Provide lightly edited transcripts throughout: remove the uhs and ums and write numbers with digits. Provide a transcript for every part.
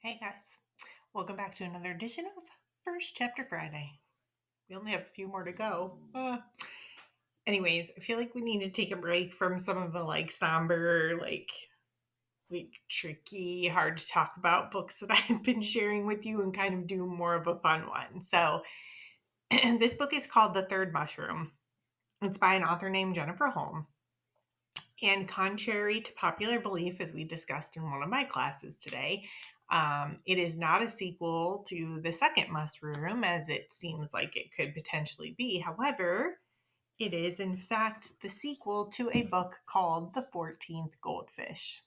Hey guys, welcome back to another edition of First Chapter Friday. We only have a few more to go. Anyways, I feel like we need to take a break from some of the somber, tricky, hard to talk about books that I've been sharing with you and kind of do more of a fun one. So, this book is called The Third Mushroom. It's by an author named Jennifer Holm. And contrary to popular belief, as we discussed in one of my classes today, it is not a sequel to the second Mushroom, as it seems like it could potentially be. However, it is in fact the sequel to a book called The 14th Goldfish.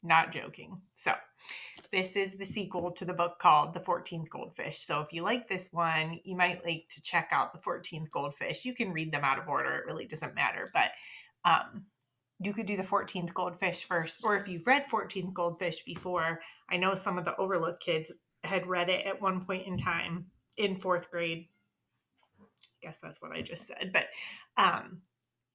Not joking. So, this is the sequel to the book called The 14th Goldfish. So, if you like this one, you might like to check out The 14th Goldfish. You can read them out of order, it really doesn't matter. But um, you could do the 14th Goldfish first, or if you've read 14th Goldfish before, I know some of the Overlook kids had read it at one point in time in fourth grade. I guess that's what I just said, but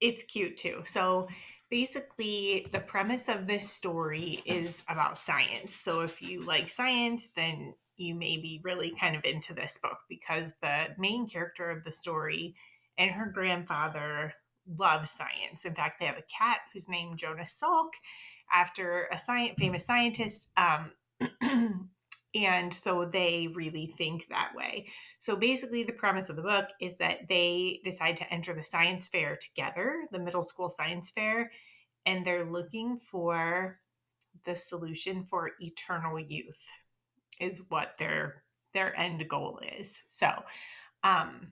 it's cute too. So basically, the premise of this story is about science. So if you like science, then you may be really kind of into this book because the main character of the story and her grandfather love science. In fact, they have a cat who's named Jonas Salk after a famous scientist. And so they really think that way. So basically, the premise of the book is that they decide to enter the science fair together, the middle school science fair, and they're looking for the solution for eternal youth, is what their end goal is. So, um,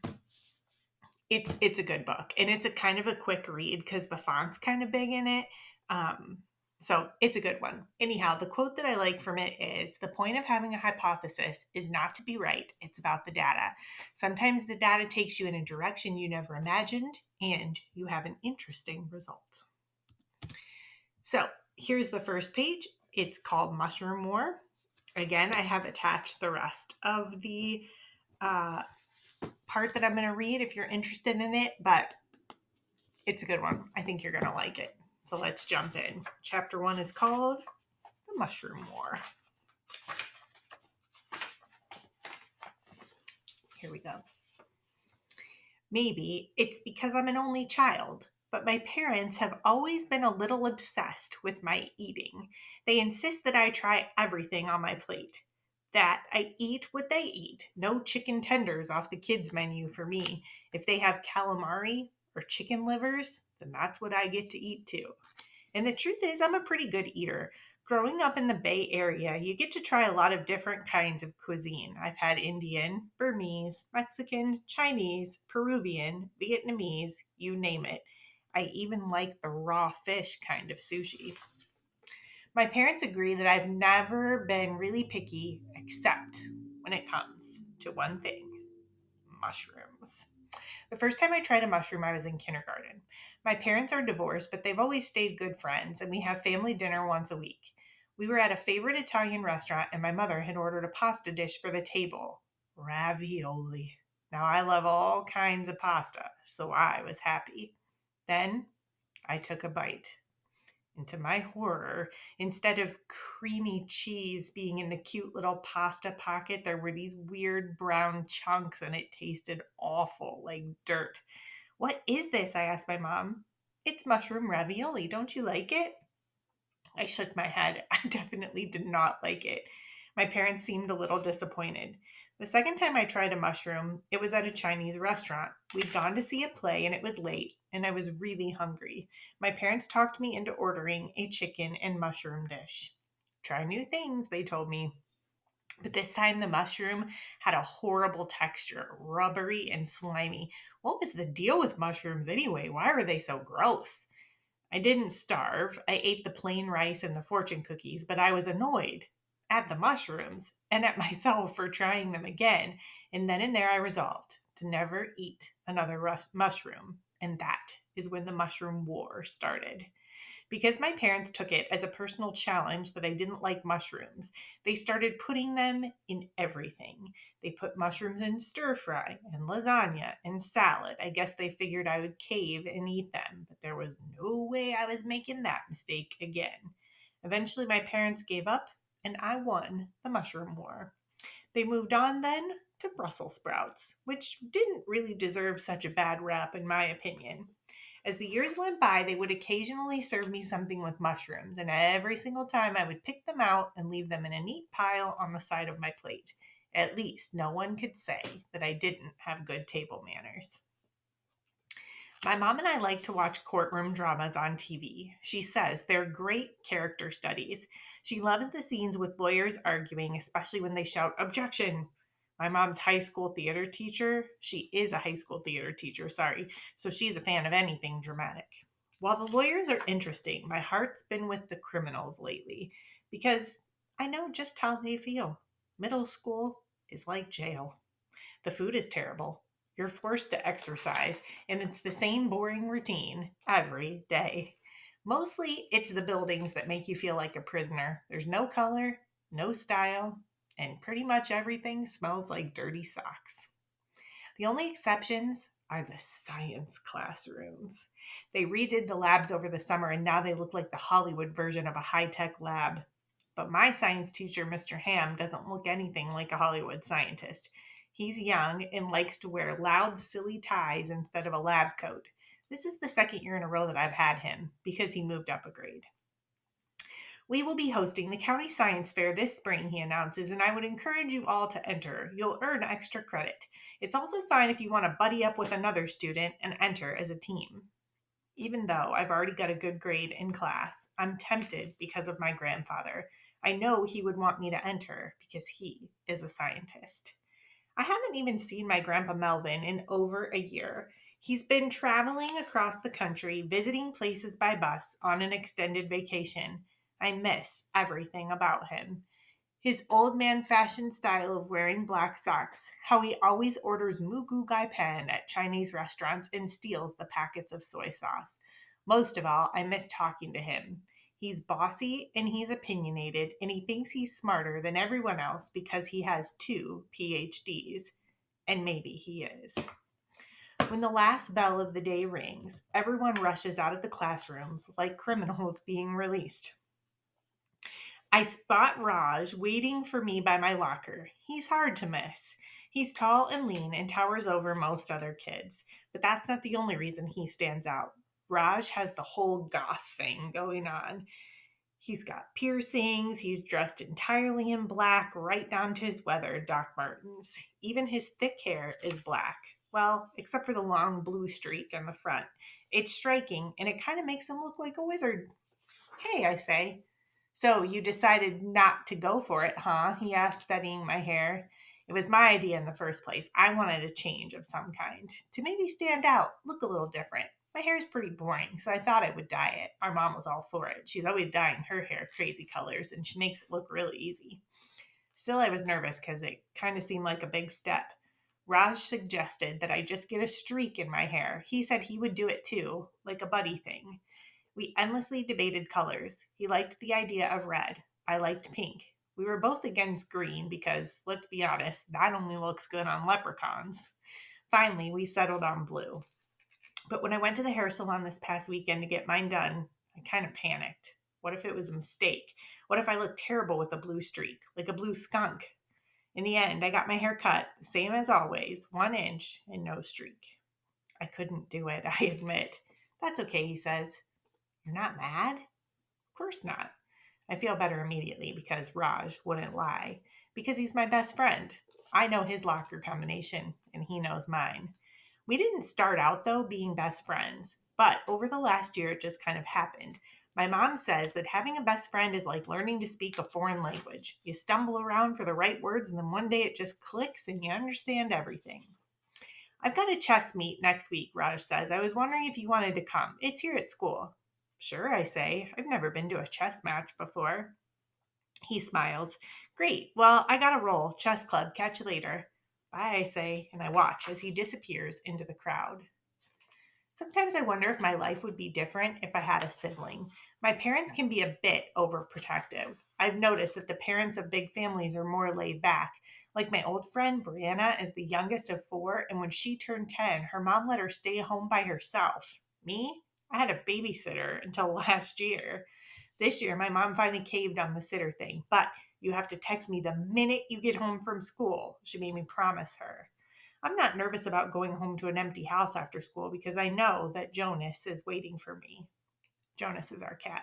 it's a good book, and it's a kind of a quick read because the font's kind of big in it. Um, so it's a good one. Anyhow, the quote that I like from it is, "The point of having a hypothesis is not to be right, it's about the data. Sometimes the data takes you in a direction you never imagined, and you have an interesting result." So here's the first page. It's called Mushroom War. Again, I have attached the rest of the uh, part that I'm going to read if you're interested in it, but it's a good one. I think you're going to like it. So let's jump in. Chapter 1 is called The Mushroom War. Here we go. Maybe it's because I'm an only child, but my parents have always been a little obsessed with my eating. They insist that I try everything on my plate, that I eat what they eat. No chicken tenders off the kids' menu for me. If they have calamari or chicken livers, then that's what I get to eat too. And the truth is, I'm a pretty good eater. Growing up in the Bay Area, you get to try a lot of different kinds of cuisine. I've had Indian, Burmese, Mexican, Chinese, Peruvian, Vietnamese, you name it. I even like the raw fish kind of sushi. My parents agree that I've never been really picky except when it comes to one thing: mushrooms. The first time I tried a mushroom, I was in kindergarten. My parents are divorced, but they've always stayed good friends, and we have family dinner once a week. We were at a favorite Italian restaurant, and my mother had ordered a pasta dish for the table: ravioli. Now, I love all kinds of pasta, so I was happy. Then I took a bite. And to my horror, instead of creamy cheese being in the cute little pasta pocket, there were these weird brown chunks and it tasted awful, like dirt. "What is this?" I asked my mom. "It's mushroom ravioli. Don't you like it?" I shook my head. I definitely did not like it. My parents seemed a little disappointed. The second time I tried a mushroom, it was at a Chinese restaurant. We'd gone to see a play and it was late, and I was really hungry. My parents talked me into ordering a chicken and mushroom dish. "Try new things," they told me. But this time the mushroom had a horrible texture, rubbery and slimy. What was the deal with mushrooms anyway? Why were they so gross? I didn't starve. I ate the plain rice and the fortune cookies, but I was annoyed at the mushrooms and at myself for trying them again. And then and there I resolved to never eat another mushroom. And that is when the mushroom war started. Because my parents took it as a personal challenge that I didn't like mushrooms, they started putting them in everything. They put mushrooms in stir fry and lasagna and salad. I guess they figured I would cave and eat them, but there was no way I was making that mistake again. Eventually, my parents gave up and I won the mushroom war. They moved on then to Brussels sprouts, which didn't really deserve such a bad rap, in my opinion. As the years went by, they would occasionally serve me something with mushrooms, and every single time I would pick them out and leave them in a neat pile on the side of my plate. At least no one could say that I didn't have good table manners. My mom and I like to watch courtroom dramas on TV. She says they're great character studies. She loves the scenes with lawyers arguing, especially when they shout, "Objection!" My mom's high school theater teacher, she is a high school theater teacher, sorry, so she's a fan of anything dramatic. While the lawyers are interesting, my heart's been with the criminals lately because I know just how they feel. Middle school is like jail. The food is terrible. You're forced to exercise, and it's the same boring routine every day. Mostly, it's the buildings that make you feel like a prisoner. There's no color, no style, and pretty much everything smells like dirty socks. The only exceptions are the science classrooms. They redid the labs over the summer, and now they look like the Hollywood version of a high tech lab. But my science teacher, Mr. Ham, doesn't look anything like a Hollywood scientist. He's young and likes to wear loud, silly ties instead of a lab coat. This is the second year in a row that I've had him because he moved up a grade. We will be hosting the County Science Fair this spring, he announces, and I would encourage you all to enter. You'll earn extra credit. It's also fine if you want to buddy up with another student and enter as a team. Even though I've already got a good grade in class, I'm tempted because of my grandfather. I know he would want me to enter because he is a scientist. I haven't even seen my grandpa Melvin in over a year. He's been traveling across the country, visiting places by bus on an extended vacation. I miss everything about him. His old man fashioned style of wearing black socks, how he always orders Mugu Gai Pen at Chinese restaurants and steals the packets of soy sauce. Most of all, I miss talking to him. He's bossy and he's opinionated, and he thinks he's smarter than everyone else because he has two PhDs. And maybe he is. When the last bell of the day rings, everyone rushes out of the classrooms like criminals being released. I spot Raj waiting for me by my locker. He's hard to miss. He's tall and lean and towers over most other kids, but that's not the only reason he stands out. Raj has the whole goth thing going on. He's got piercings, he's dressed entirely in black, right down to his weathered Doc Martens. Even his thick hair is black. Well, except for the long blue streak on the front. It's striking, and it kind of makes him look like a wizard. Hey, I say. So you decided not to go for it, huh? He asked, studying my hair. It was my idea in the first place. I wanted a change of some kind to maybe stand out, look a little different. My hair is pretty boring, so I thought I would dye it. Our mom was all for it. She's always dyeing her hair crazy colors, and she makes it look really easy. Still, I was nervous because it kind of seemed like a big step. Raj suggested that I just get a streak in my hair. He said he would do it too, like a buddy thing. We endlessly debated colors. He liked the idea of red. I liked pink. We were both against green because, let's be honest, that only looks good on leprechauns. Finally, we settled on blue. But when I went to the hair salon this past weekend to get mine done, I kind of panicked. What if it was a mistake? What if I looked terrible with a blue streak, like a blue skunk? In the end, I got my hair cut, the same as always, 1 inch and no streak. I couldn't do it, I admit. That's okay, he says. You're not mad? Of course not. I feel better immediately because Raj wouldn't lie. Because he's my best friend. I know his locker combination, and he knows mine. We didn't start out, though, being best friends, but over the last year, it just kind of happened. My mom says that having a best friend is like learning to speak a foreign language. You stumble around for the right words, and then one day it just clicks and you understand everything. I've got a chess meet next week, Raj says. I was wondering if you wanted to come. It's here at school. Sure, I say. I've never been to a chess match before. He smiles. Great. Well, I gotta roll. Chess club. Catch you later. Bye, I say, and I watch as he disappears into the crowd. Sometimes I wonder if my life would be different if I had a sibling. My parents can be a bit overprotective. I've noticed that the parents of big families are more laid back. Like my old friend Brianna is the youngest of four, and when she turned 10, her mom let her stay home by herself. Me? I had a babysitter until last year. This year, my mom finally caved on the sitter thing, but You have to text me the minute you get home from school, she made me promise her. I'm not nervous about going home to an empty house after school because I know that Jonas is waiting for me. Jonas is our cat.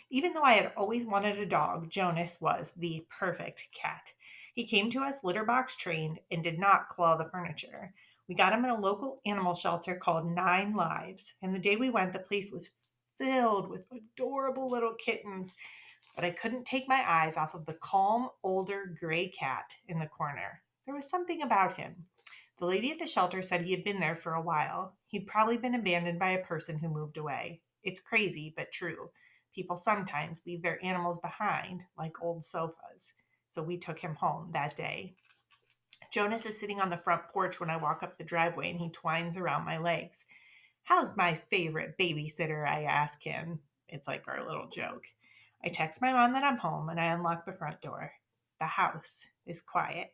Even though I had always wanted a dog, Jonas was the perfect cat. He came to us litter box trained and did not claw the furniture. We got him in a local animal shelter called Nine Lives, and the day we went, the place was filled with adorable little kittens, but I couldn't take my eyes off of the calm, older gray cat in the corner. There was something about him. The lady at the shelter said he had been there for a while. He'd probably been abandoned by a person who moved away. It's crazy, but true. People sometimes leave their animals behind, like old sofas. So we took him home that day. Jonas is sitting on the front porch when I walk up the driveway and he twines around my legs. How's my favorite babysitter? I ask him. It's like our little joke. I text my mom that I'm home and I unlock the front door. The house is quiet.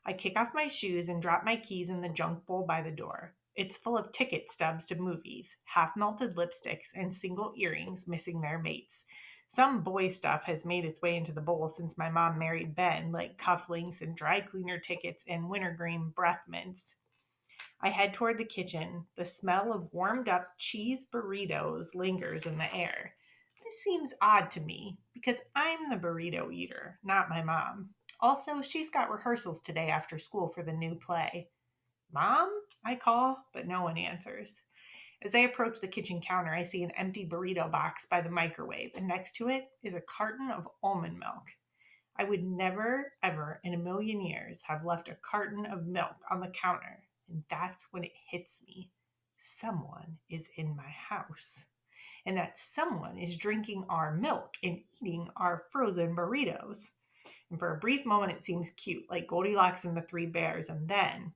I kick off my shoes and drop my keys in the junk bowl by the door. It's full of ticket stubs to movies, half melted lipsticks, and single earrings missing their mates. Some boy stuff has made its way into the bowl since my mom married Ben, like cufflinks and dry cleaner tickets and wintergreen breath mints. I head toward the kitchen. The smell of warmed up cheese burritos lingers in the air. This seems odd to me because I'm the burrito eater, not my mom. Also, she's got rehearsals today after school for the new play. Mom? I call, but no one answers. As I approach the kitchen counter, I see an empty burrito box by the microwave, and next to it is a carton of almond milk. I would never, ever in a million years have left a carton of milk on the counter, and that's when it hits me. Someone is in my house, and that someone is drinking our milk and eating our frozen burritos. And for a brief moment, it seems cute, like Goldilocks and the Three Bears, and then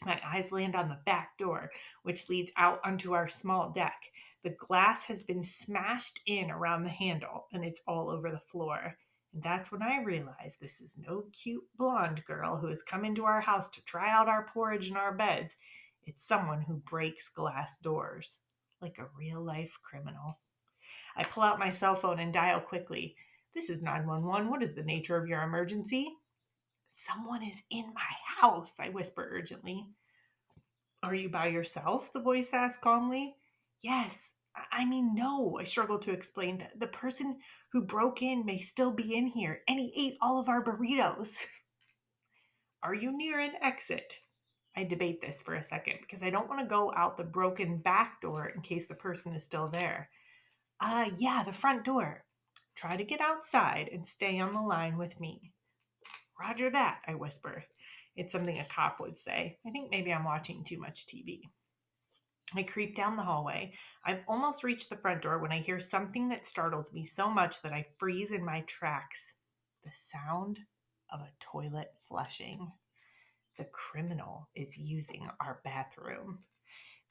my eyes land on the back door, which leads out onto our small deck. The glass has been smashed in around the handle, and it's all over the floor. And that's when I realize this is no cute blonde girl who has come into our house to try out our porridge and our beds. It's someone who breaks glass doors, like a real life criminal. I pull out my cell phone and dial quickly. This is 911. What is the nature of your emergency? Someone is in my house, I whisper urgently. Are you by yourself? The voice asked calmly. Yes. I mean, no, I struggled to explain that the person who broke in may still be in here, and he ate all of our burritos. Are you near an exit? I debate this for a second because I don't want to go out the broken back door in case the person is still there. Yeah, the front door. Try to get outside and stay on the line with me. Roger that, I whisper. It's something a cop would say. I think maybe I'm watching too much TV. I creep down the hallway. I've almost reached the front door when I hear something that startles me so much that I freeze in my tracks. The sound of a toilet flushing. The criminal is using our bathroom.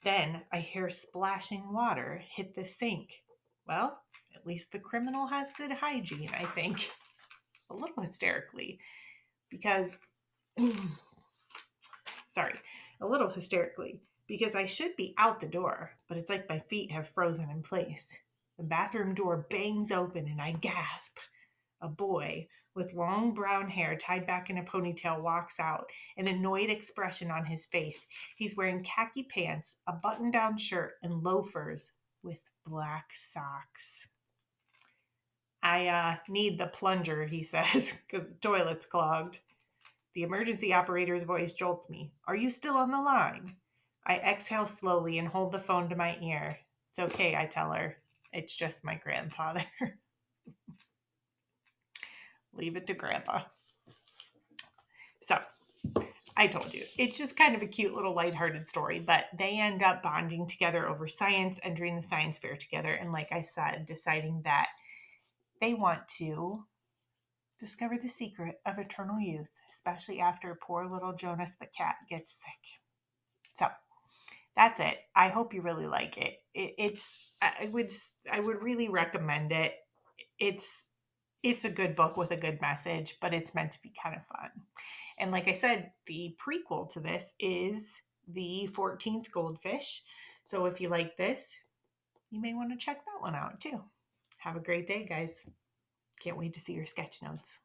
Then I hear splashing water hit the sink. Well, at least the criminal has good hygiene, I think. A little hysterically, because sorry, a little hysterically, because I should be out the door, but it's like my feet have frozen in place. The bathroom door bangs open and I gasp. A boy with long brown hair tied back in a ponytail walks out, an annoyed expression on his face. He's wearing khaki pants, a button down shirt, and loafers with black socks. I need the plunger, he says, because the toilet's clogged. The emergency operator's voice jolts me. Are you still on the line? I exhale slowly and hold the phone to my ear. It's okay, I tell her. It's just my grandfather. Leave it to Grandpa. So, I told you, it's just kind of a cute little lighthearted story, but they end up bonding together over science, entering the science fair together, and like I said, deciding that they want to discover the secret of eternal youth, especially after poor little Jonas the cat gets sick. So, that's it. I hope you really like it. I would really recommend it. It's a good book with a good message, but it's meant to be kind of fun. And like I said, the prequel to this is The 14th Goldfish. So if you like this, you may want to check that one out too. Have a great day, guys. Can't wait to see your sketch notes.